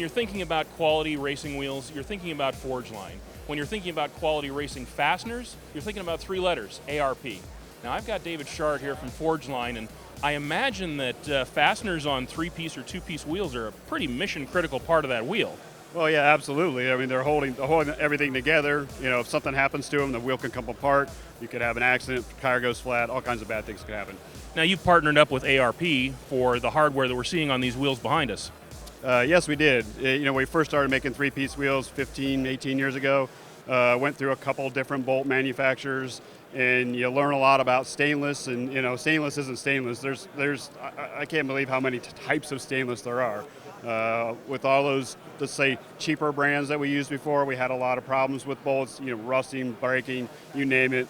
you're thinking about quality racing wheels, you're thinking about Forgeline. When you're thinking about quality racing fasteners, you're thinking about 3 letters, ARP. Now I've got David Schardt here from Forgeline, and I imagine that fasteners on 3-piece or 2-piece wheels are a pretty mission-critical part of that wheel. Well, yeah, absolutely. I mean, they're holding everything together. You know, if something happens to them, the wheel can come apart. You could have an accident, the tire goes flat, all kinds of bad things could happen. Now you've partnered up with ARP for the hardware that we're seeing on these wheels behind us. Yes, we did. You know, we first started making 3-piece wheels 15, 18 years ago. Went through a couple different bolt manufacturers, and you learn a lot about stainless. And you know, stainless isn't stainless. I can't believe how many types of stainless there are. With all those, let's say, cheaper brands that we used before, we had a lot of problems with bolts. You know, rusting, breaking, you name it.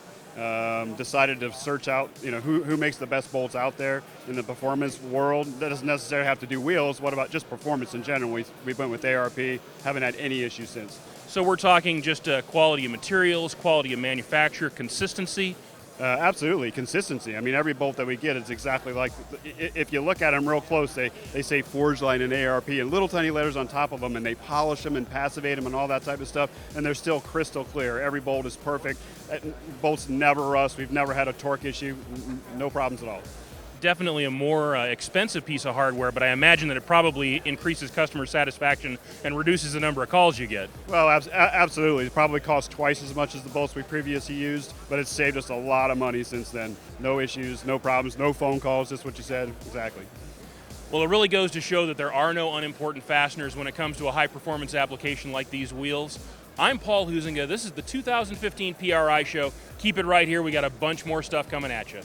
Decided to search out, you know, who makes the best bolts out there in the performance world. That doesn't necessarily have to do wheels. What about just performance in general? We went with ARP, haven't had any issues since. So we're talking just quality of materials, quality of manufacture, consistency? Absolutely, consistency. I mean, every bolt that we get is exactly like, if you look at them real close, they say Forgeline and ARP and little tiny letters on top of them, and they polish them and passivate them and all that type of stuff, and they're still crystal clear. Every bolt is perfect. Bolts never rust. We've never had a torque issue. No problems at all. Definitely a more expensive piece of hardware, but I imagine that it probably increases customer satisfaction and reduces the number of calls you get. Well, absolutely. It probably costs twice as much as the bolts we previously used, but it's saved us a lot of money since then. No issues, no problems, no phone calls, just what you said. Exactly. Well, it really goes to show that there are no unimportant fasteners when it comes to a high-performance application like these wheels. I'm Paul Huizinga. This is the 2015 PRI show. Keep it right here. We got a bunch more stuff coming at you.